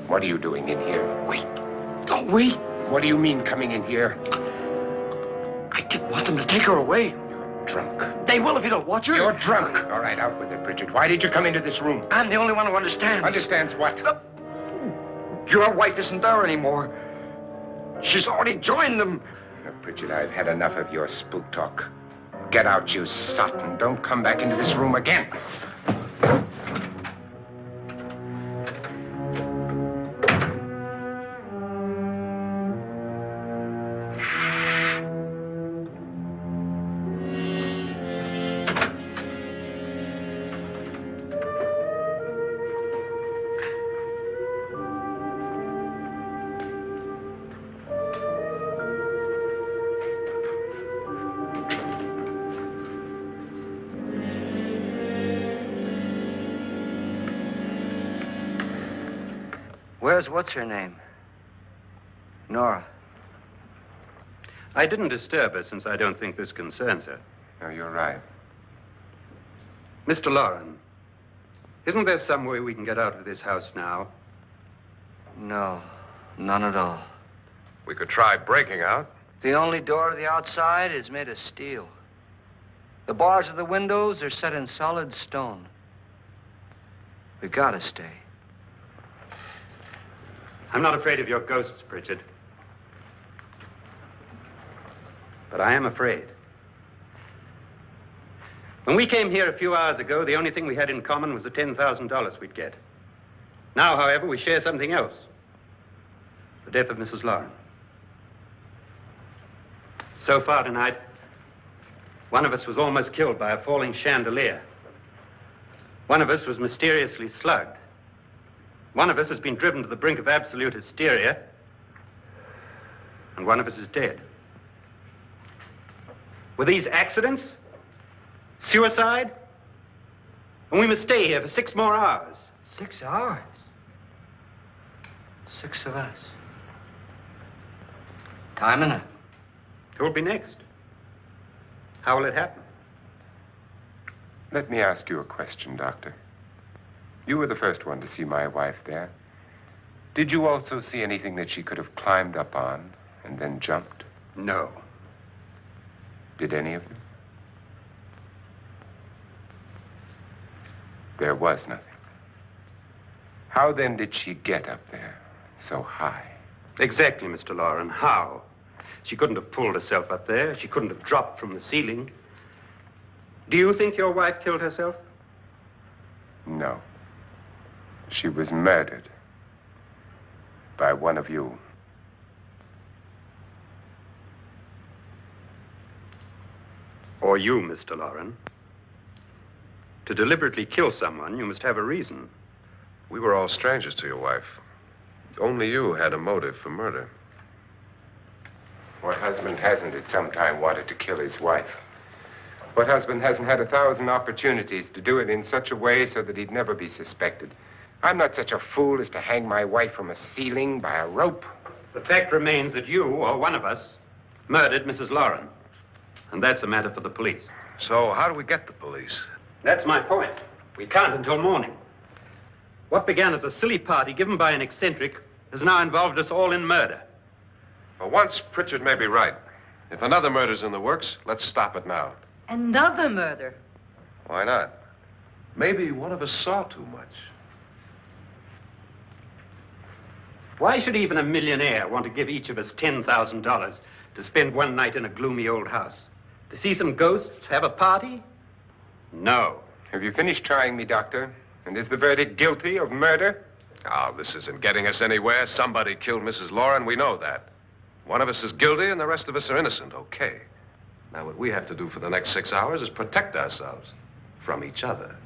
Speaker 3: What are you doing in here?
Speaker 1: Wait. Don't wait.
Speaker 2: What do you mean coming in here?
Speaker 1: I didn't want them to take her away.
Speaker 2: You're drunk.
Speaker 1: They will if you don't watch her.
Speaker 2: You're drunk. All right, out with it, Bridget. Why did you come into this room?
Speaker 1: I'm the only one who understands.
Speaker 2: Understands what?
Speaker 1: Your wife isn't there anymore. She's already joined them.
Speaker 2: Look, Bridget, I've had enough of your spook talk. Get out, you sot, and don't come back into this room again.
Speaker 1: Where's what's-her-name? Nora.
Speaker 6: I didn't disturb her since I don't think this concerns her.
Speaker 2: No, you're right.
Speaker 6: Mr. Loren, isn't there some way we can get out of this house now?
Speaker 1: No, none at all.
Speaker 3: We could try breaking out.
Speaker 1: The only door to the outside is made of steel. The bars of the windows are set in solid stone. We gotta stay.
Speaker 6: I'm not afraid of your ghosts, Bridget. But I am afraid. When we came here a few hours ago, the only thing we had in common was the $10,000 we'd get. Now, however, we share something else. The death of Mrs. Loren. So far tonight, one of us was almost killed by a falling chandelier. One of us was mysteriously slugged. One of us has been driven to the brink of absolute hysteria. And one of us is dead. Were these accidents? Suicide? And we must stay here for 6 more hours.
Speaker 1: 6 hours? 6 of us. Time enough.
Speaker 6: Who will be next? How will it happen?
Speaker 2: Let me ask you a question, Doctor. You were the first one to see my wife there. Did you also see anything that she could have climbed up on and then jumped?
Speaker 6: No.
Speaker 2: Did any of you? There was nothing. How then did she get up there so high?
Speaker 6: Exactly, Mr. Loren. How? She couldn't have pulled herself up there. She couldn't have dropped from the ceiling. Do you think your wife killed herself?
Speaker 2: No. She was murdered by one of you.
Speaker 6: Or you, Mr. Loren. To deliberately kill someone, you must have a reason.
Speaker 3: We were all strangers to your wife. Only you had a motive for murder.
Speaker 2: What husband hasn't at some time wanted to kill his wife? What husband hasn't had 1,000 opportunities to do it in such a way so that he'd never be suspected? I'm not such a fool as to hang my wife from a ceiling by a rope.
Speaker 6: The fact remains that you, or one of us, murdered Mrs. Lauren. And that's a matter for the police.
Speaker 3: So how do we get the police?
Speaker 6: That's my point. We can't until morning. What began as a silly party given by an eccentric has now involved us all in murder.
Speaker 3: For once, Pritchard may be right. If another murder's in the works, let's stop it now.
Speaker 8: Another murder.
Speaker 3: Why not? Maybe one of us saw too much.
Speaker 6: Why should even a millionaire want to give each of us $10,000 to spend one night in a gloomy old house? To see some ghosts, have a party? No.
Speaker 2: Have you finished trying me, Doctor? And is the verdict guilty of murder?
Speaker 3: Oh, this isn't getting us anywhere. Somebody killed Mrs. Lauren. We know that. One of us is guilty and the rest of us are innocent. Okay. Now, what we have to do for the next 6 hours is protect ourselves from each other.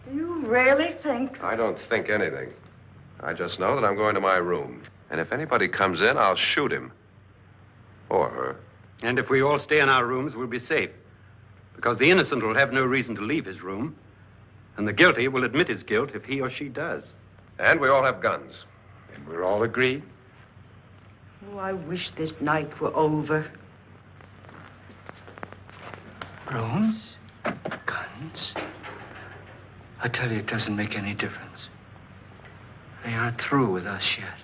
Speaker 7: Do you really think?
Speaker 3: I don't think anything. I just know that I'm going to my room. And if anybody comes in, I'll shoot him. Or her.
Speaker 6: And if we all stay in our rooms, we'll be safe. Because the innocent will have no reason to leave his room. And the guilty will admit his guilt if he or she does.
Speaker 3: And we all have guns.
Speaker 2: And we're all agreed?
Speaker 8: Oh, I wish this night were over.
Speaker 1: Rooms? Guns? I tell you, it doesn't make any difference. They aren't through with us yet.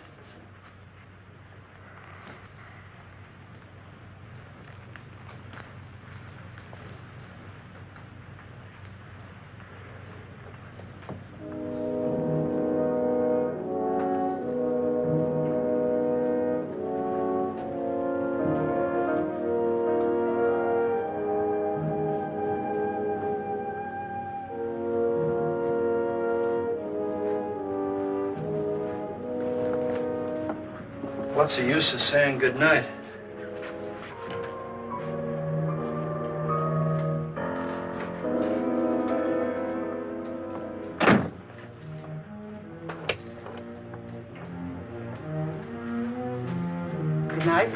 Speaker 1: What's the use of saying good night?
Speaker 8: Good night.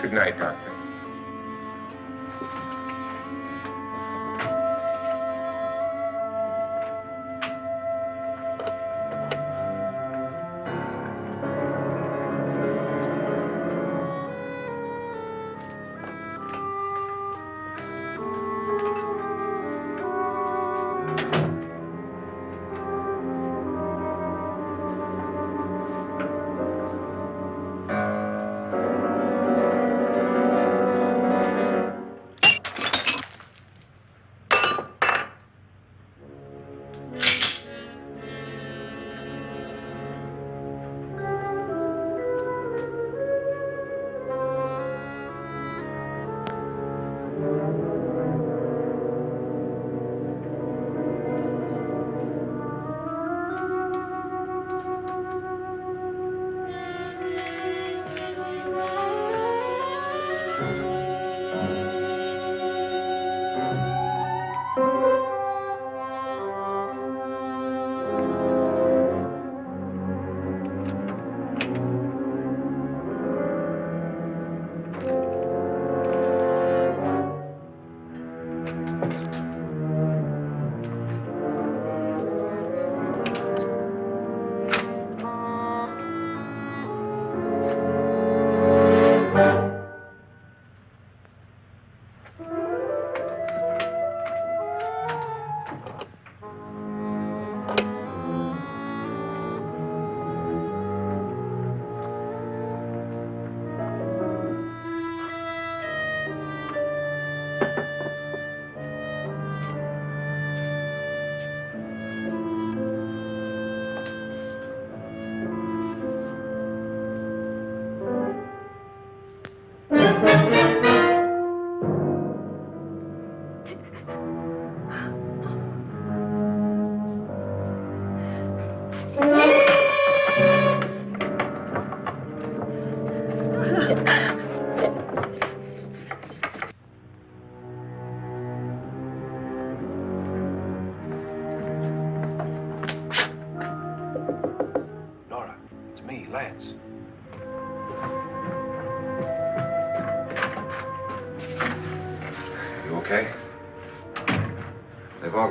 Speaker 2: Good night, Doctor.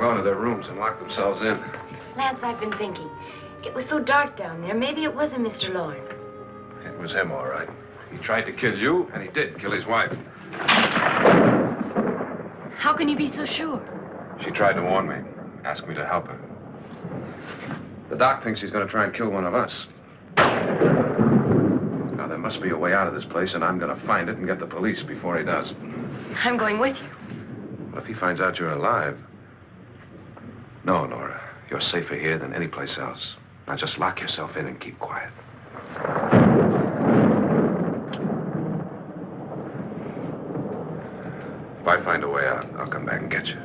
Speaker 3: gone to their rooms and locked themselves in.
Speaker 4: Lance, I've been thinking. It was so dark down there. Maybe it wasn't Mr. Lorne.
Speaker 3: It was him, all right. He tried to kill you, and he did kill his wife.
Speaker 4: How can you be so sure?
Speaker 3: She tried to warn me, asked me to help her. The doc thinks he's going to try and kill one of us. Now, there must be a way out of this place, and I'm going to find it and get the police before he does.
Speaker 4: I'm going with you.
Speaker 3: Well, if he finds out you're alive... No, Nora. You're safer here than any place else. Now, just lock yourself in and keep quiet. If I find a way out, I'll come back and get you.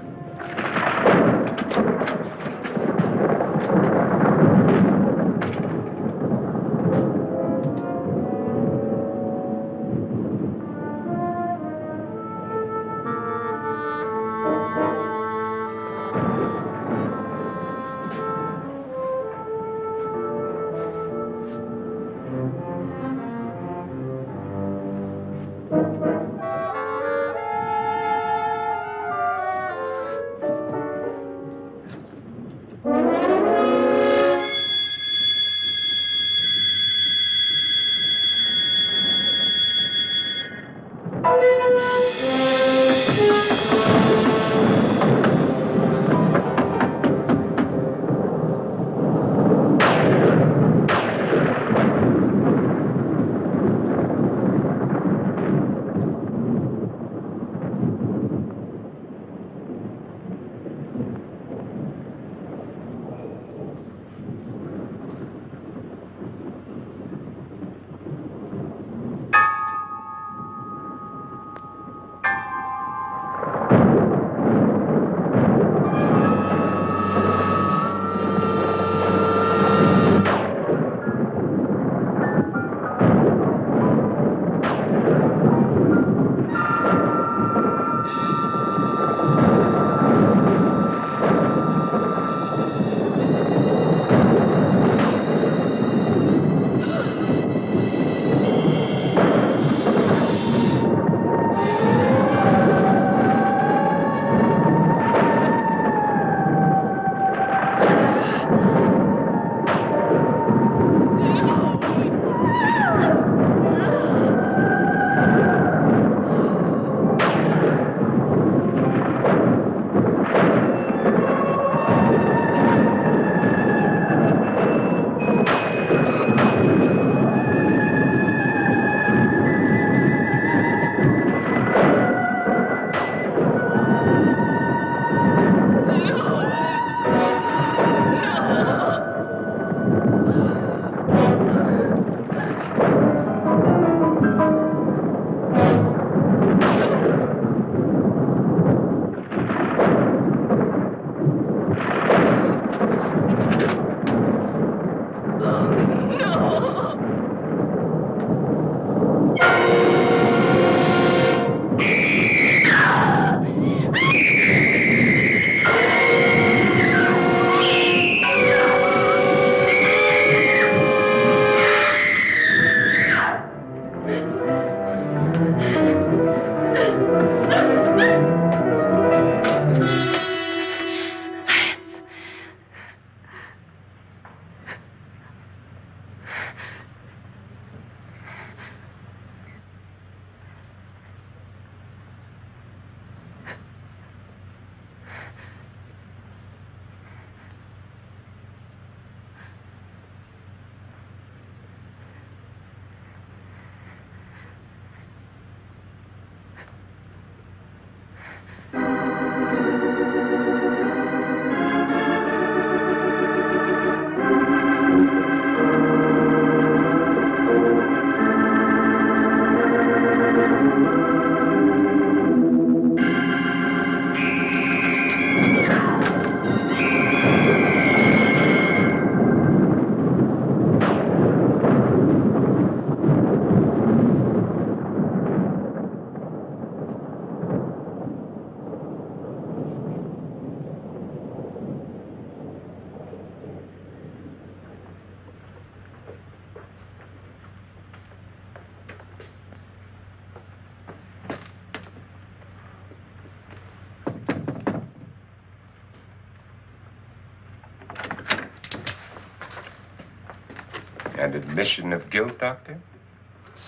Speaker 2: And admission of guilt, Doctor?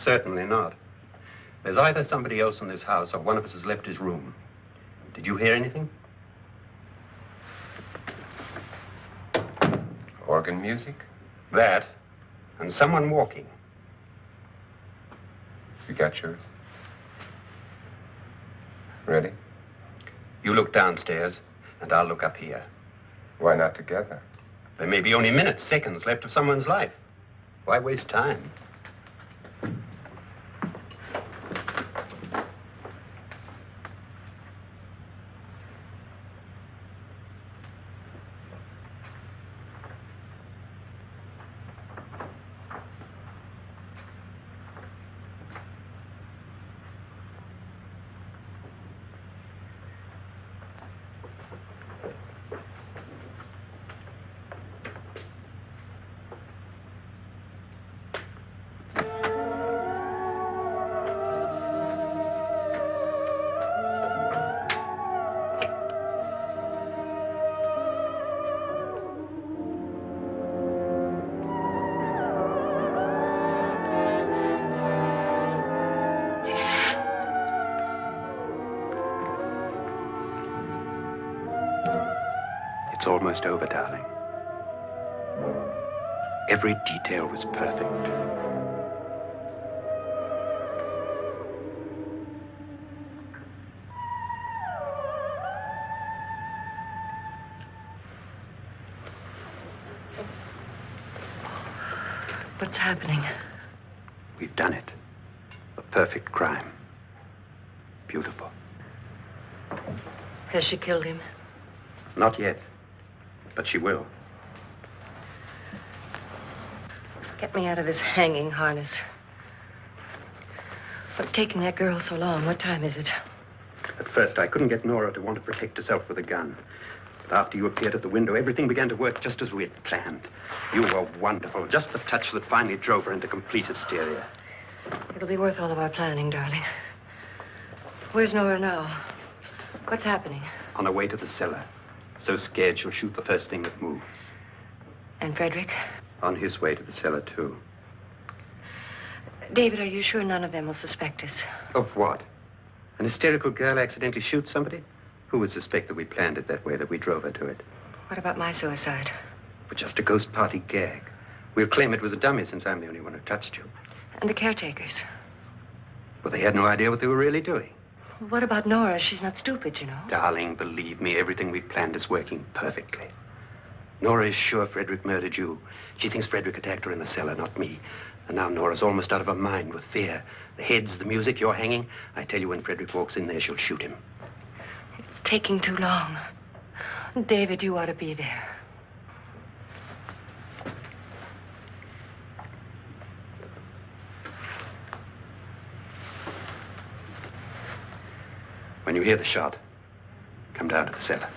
Speaker 6: Certainly not. There's either somebody else in this house or one of us has left his room. Did you hear anything?
Speaker 2: Organ music?
Speaker 6: That, and someone walking.
Speaker 2: You got yours? Ready?
Speaker 6: You look downstairs, and I'll look up here.
Speaker 2: Why not together?
Speaker 6: There may be only minutes, seconds left of someone's life. Why waste time? It's almost over, darling. Every detail was perfect.
Speaker 5: What's happening?
Speaker 6: We've done it. A perfect crime. Beautiful.
Speaker 5: Has she killed him?
Speaker 6: Not yet. But she will.
Speaker 5: Get me out of this hanging harness. What's taking that girl so long? What time is it?
Speaker 6: At first, I couldn't get Nora to want to protect herself with a gun. But after you appeared at the window, everything began to work just as we had planned. You were wonderful. Just the touch that finally drove her into complete hysteria.
Speaker 5: It'll be worth all of our planning, darling. Where's Nora now? What's happening?
Speaker 6: On her way to the cellar. So scared she'll shoot the first thing that moves.
Speaker 5: And Frederick?
Speaker 6: On his way to the cellar, too.
Speaker 5: David, are you sure none of them will suspect us?
Speaker 6: Of what? An hysterical girl accidentally shoots somebody? Who would suspect that we planned it that way, that we drove her to it?
Speaker 5: What about my suicide?
Speaker 6: But just a ghost party gag. We'll claim it was a dummy since I'm the only one who touched you.
Speaker 5: And the caretakers?
Speaker 6: Well, they had no idea what they were really doing.
Speaker 5: What about Nora? She's not stupid, you know.
Speaker 6: Darling, believe me, everything we planned is working perfectly. Nora is sure Frederick murdered you. She thinks Frederick attacked her in the cellar, not me. And now Nora's almost out of her mind with fear. The heads, the music, you're hanging. I tell you, when Frederick walks in there, she'll shoot him.
Speaker 5: It's taking too long. David, you ought to be there.
Speaker 6: When you hear the shot, come down to the cellar.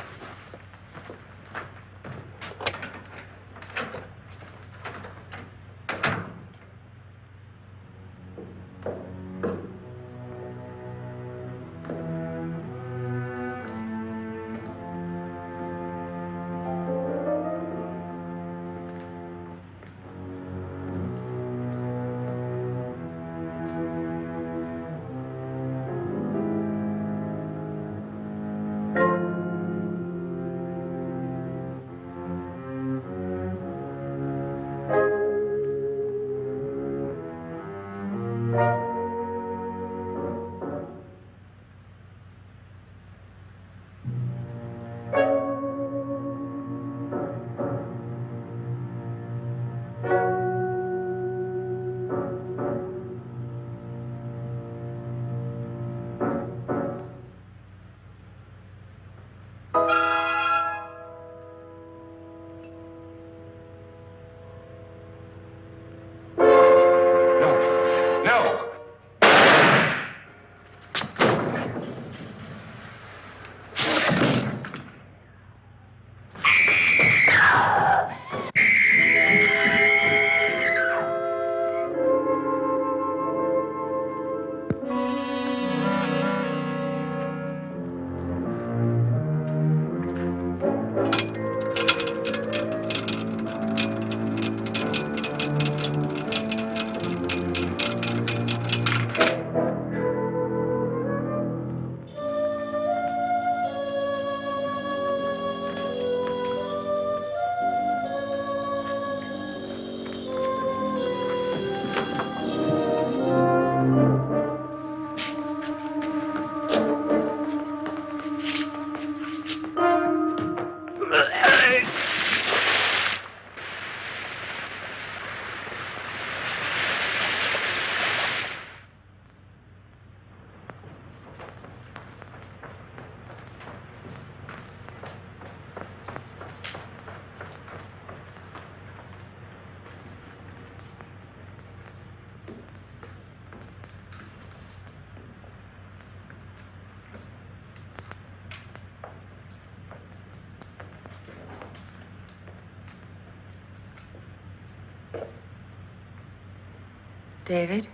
Speaker 5: David?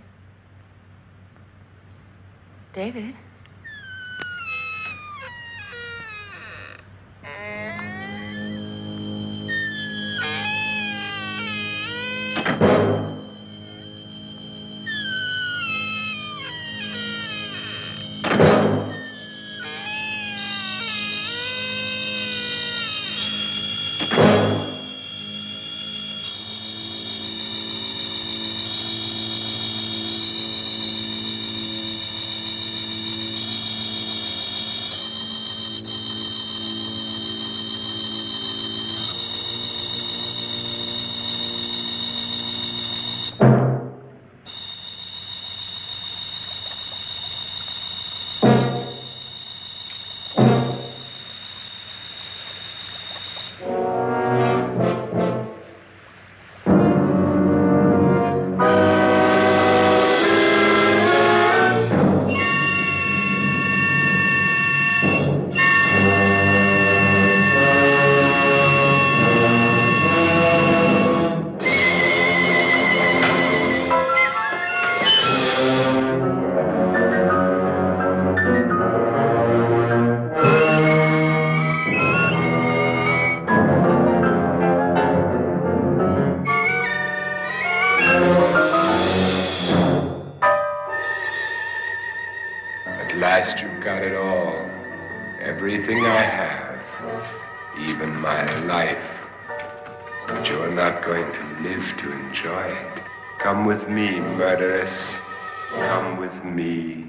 Speaker 5: David?
Speaker 2: At last you've got it all. Everything I have. Even my life. But you're not going to live to enjoy it. Come with me, murderess. Come with me.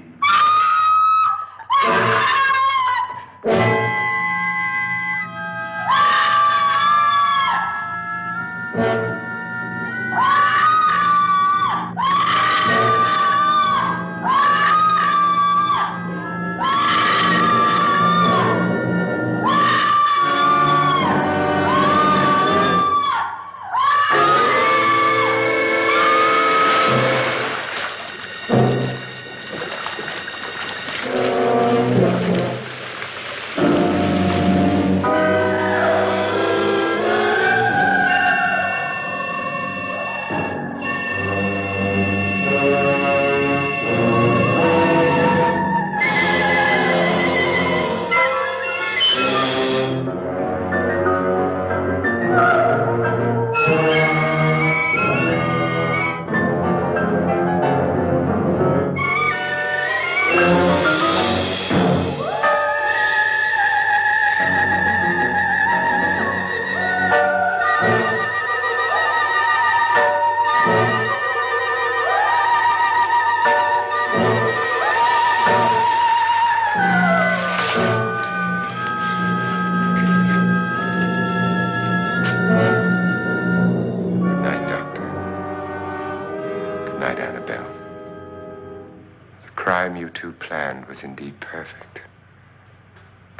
Speaker 2: Was indeed perfect.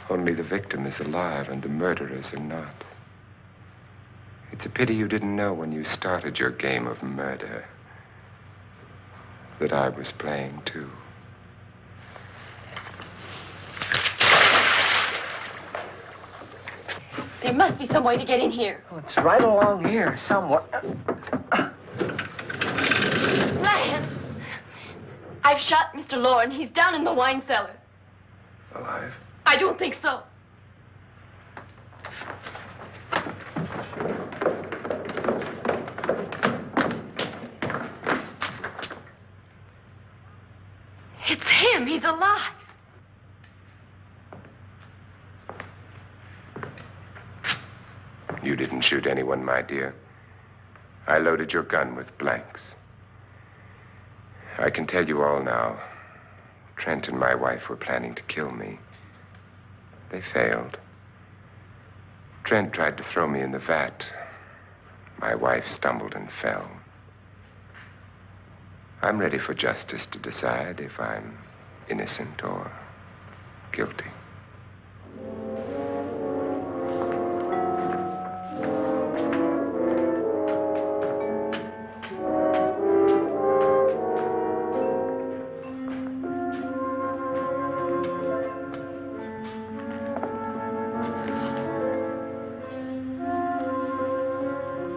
Speaker 2: Only the victim is alive and the murderers are not. It's a pity you didn't know when you started your game of murder that I was playing too.
Speaker 4: There must be some way to get in here.
Speaker 1: Oh, it's right along here somewhere.
Speaker 4: Lance! I've shot Mr. Lorne. He's down in the wine cellar.
Speaker 3: Alive?
Speaker 4: I don't think so. It's him. He's alive.
Speaker 2: You didn't shoot anyone, my dear. I loaded your gun with blanks. I can tell you all now. Trent and my wife were planning to kill me. They failed. Trent tried to throw me in the vat. My wife stumbled and fell. I'm ready for justice to decide if I'm innocent or guilty.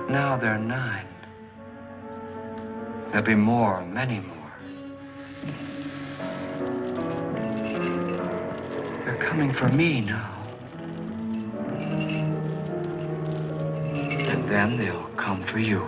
Speaker 1: Now there are 9. There'll be more, many more. They're coming for me now. And then they'll come for you.